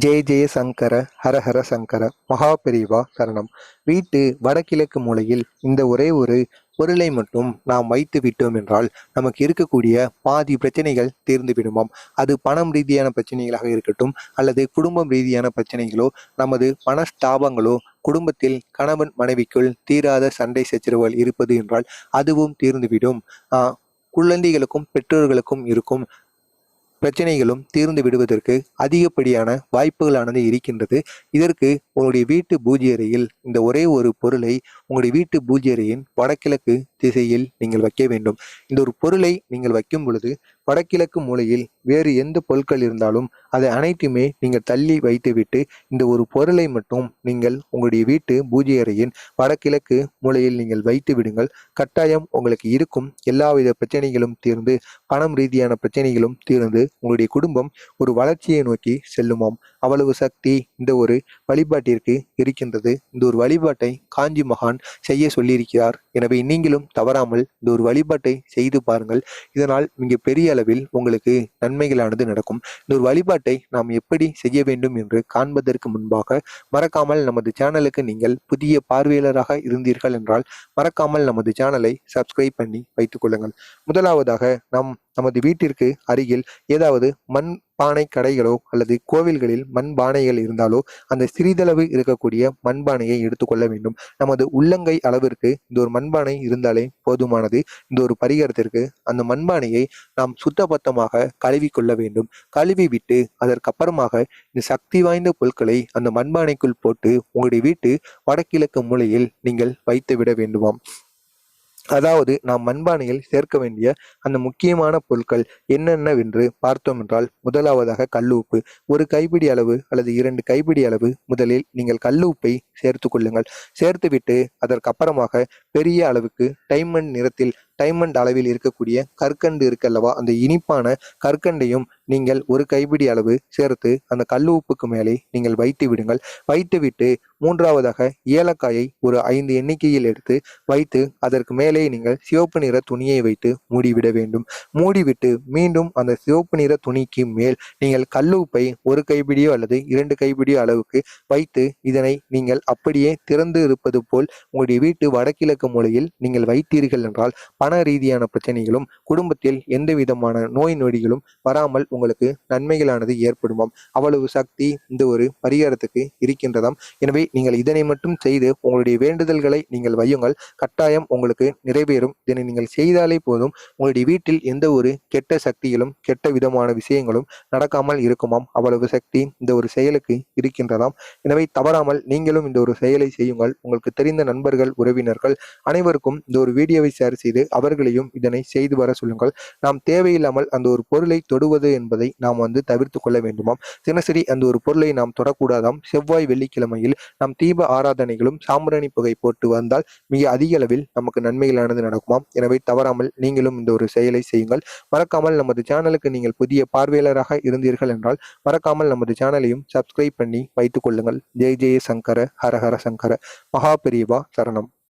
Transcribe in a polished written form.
ஜெய ஜெய சங்கர ஹர ஹர சங்கர மகாபெரிவா சரணம். வீட்டு வடகிழக்கு மூலையில் இந்த ஒரே ஒரு பொருளை மட்டும் நாம் வைத்து விட்டோம் என்றால் நமக்கு இருக்கக்கூடிய பாதி பிரச்சனைகள் தீர்ந்து விடுமாம். அது பணம் ரீதியான பிரச்சனைகளாக இருக்கட்டும், அல்லது குடும்பம் ரீதியான பிரச்சனைகளோ, நமது மனஸ்தாபங்களோ, குடும்பத்தில் கணவன் மனைவிக்குள் தீராத சண்டை சச்சரவுகள் இருப்பது என்றால் அதுவும் தீர்ந்துவிடும். குழந்தைகளுக்கும் பெற்றோர்களுக்கும் இருக்கும் பிரச்சனைகளும் தீர்ந்து விடுவதற்கு அதிகப்படியான வாய்ப்புகளானது இருக்கின்றது. இதற்கு உங்களுடைய வீட்டு பூஜை அறையில் இந்த ஒரே ஒரு பொருளை உங்களுடைய வீட்டு பூஜை அறையின் வடகிழக்கு திசையில் நீங்கள் வைக்க வேண்டும். இந்த ஒரு பொருளை நீங்கள் வைக்கும் பொழுது வடகிழக்கு மூலையில் வேறு எந்த பொருட்கள் இருந்தாலும் அதை அனைத்துமே நீங்கள் தள்ளி வைத்துவிட்டு இந்த ஒரு பொருளை மட்டும் நீங்கள் உங்களுடைய வீட்டு பூஜை அறையின் வடகிழக்கு மூலையில் நீங்கள் வைத்து விடுங்கள். கட்டாயம் உங்களுக்கு இருக்கும் எல்லாவித பிரச்சனைகளும் தீர்ந்து, பணம் ரீதியான பிரச்சனைகளும் தீர்ந்து உங்களுடைய குடும்பம் ஒரு வளர்ச்சியை நோக்கி செல்லுமாம். அவ்வளவு சக்தி இந்த ஒரு வழிபாட்டிற்கு இருக்கின்றது. இந்த ஒரு வழிபாட்டை காஞ்சி மகான் செய்ய சொல்லியிருக்கிறார். எனவே நீங்களும் தவறாமல் இந்த ஒரு வழிபாட்டை செய்து பாருங்கள். இதனால் மிக பெரிய அளவில் உங்களுக்கு நன்மைகளானது நடக்கும். இந்த ஒரு வழிபாட்டை நாம் எப்படி செய்ய வேண்டும் என்று காண்பதற்கு முன்பாக மறக்காமல் நமது சேனலுக்கு நீங்கள் புதிய பார்வையாளராக இருந்தீர்கள் என்றால் மறக்காமல் நமது சேனலை சப்ஸ்கிரைப் பண்ணி வைத்துக் கொள்ளுங்கள். முதலாவதாக நமது வீட்டிற்கு அருகில் ஏதாவது மண் பானை கடைகளோ அல்லது கோவில்களில் மண்பானைகள் இருந்தாலோ அந்த சிறிதளவு இருக்கக்கூடிய மண்பானையை எடுத்துக்கொள்ள வேண்டும். நமது உள்ளங்கை அளவிற்கு இந்த ஒரு மண்பானை இருந்தாலே போதுமானது. இந்த ஒரு பரிகாரத்திற்கு அந்த மண்பானையை நாம் சுத்தபத்தமாக கழுவி கொள்ள வேண்டும். கழுவி விட்டு அதற்கப்புறமாக இந்த சக்தி வாய்ந்த பொருட்களை அந்த மண்பானைக்குள் போட்டு உங்களுடைய வீட்டு வடகிழக்கு மூலையில் நீங்கள் வைத்து விட வேண்டுமாம். அதாவது நாம் மண்பானையில் சேர்க்க வேண்டிய அந்த முக்கியமான பொருட்கள் என்னென்னவென்று பார்த்தோம் என்றால், முதலாவதாக கல்லுப்பு. ஒரு கைப்பிடி அளவு அல்லது 2 கைப்பிடி அளவு முதலில் நீங்கள் கல்லுப்பை சேர்த்து கொள்ளுங்கள். சேர்த்துவிட்டு அதற்கப்புறமாக பெரிய அளவுக்கு டைமண்ட் நிறத்தில் டைமண்ட் அளவில் இருக்கக்கூடிய கற்கண்டு இருக்கல்லவா, அந்த இனிப்பான கற்கண்டையும் நீங்கள் ஒரு கைப்பிடி அளவு சேர்த்து அந்த கல் உப்புக்கு மேலே நீங்கள் வைத்து விடுங்கள். வைத்துவிட்டு மூன்றாவதாக ஏலக்காயை ஒரு 5 எண்ணிக்கையில் எடுத்து வைத்து அதற்கு மேலே நீங்கள் சிவப்பு நிற துணியை வைத்து மூடிவிட வேண்டும். மூடிவிட்டு மீண்டும் அந்த சிவப்பு நிற துணிக்கு மேல் நீங்கள் கல்லுப்பை ஒரு கைப்பிடியோ அல்லது 2 கைப்பிடியோ அளவுக்கு வைத்து இதனை நீங்கள் அப்படியே திறந்து இருப்பது போல் உங்களுடைய வீட்டு வடகிழக்கு மூலையில் நீங்கள் வைத்தீர்கள் என்றால் பண ரீதியான பிரச்சனைகளும் குடும்பத்தில் எந்த விதமான நோய் நொடிகளும் வராமல் உங்களுக்கு நன்மைகளானது ஏற்படுமாம். அவ்வளவு சக்தி இந்த ஒரு பரிகாரத்துக்கு இருக்கின்றதாம். எனவே நீங்கள் இதனை மட்டும் செய்து உங்களுடைய வேண்டுதல்களை நீங்கள் வையுங்கள். கட்டாயம் உங்களுக்கு நிறைவேறும். இதனை நீங்கள் செய்தாலே போதும், உங்களுடைய வீட்டில் எந்த ஒரு கெட்ட சக்திகளும் கெட்ட விதமான விஷயங்களும் நடக்காமல் இருக்குமாம். அவ்வளவு சக்தி இந்த ஒரு செயலுக்கு இருக்கின்றதாம். எனவே தவறாமல் நீங்களும் இந்த ஒரு செயலை செய்யுங்கள். உங்களுக்கு தெரிந்த நண்பர்கள், உறவினர்கள் அனைவருக்கும் இந்த ஒரு வீடியோவை ஷேர் செய்து அவர்களையும் இதனை செய்து வர சொல்லுங்கள். நாம் தேவையில்லாமல் அந்த ஒரு பொருளை தொடுவது என்பதை நாம் தவிர்த்து கொள்ள வேண்டுமாம். தினசரி அந்த ஒரு பொருளை நாம் தொடக்கூடாதாம். செவ்வாய் வெள்ளிக்கிழமையில் நாம் தீப ஆராதனைகளும் சாம்பிராணி புகை போட்டு வந்தால் மிக அதிக அளவில் நமக்கு நன்மைகளானது நடக்குமாம். எனவே தவறாமல் நீங்களும் இந்த ஒரு செயலை செய்யுங்கள். மறக்காமல் நமது சேனலுக்கு நீங்கள் புதிய பார்வையாளராக இருந்தீர்கள் என்றால் மறக்காமல் நமது சேனலையும் சப்ஸ்கிரைப் பண்ணி வைத்துக் கொள்ளுங்கள். ஜெய ஜெய சங்கர ஹர ஹர சங்கர மகாபெரிவா சரணம்.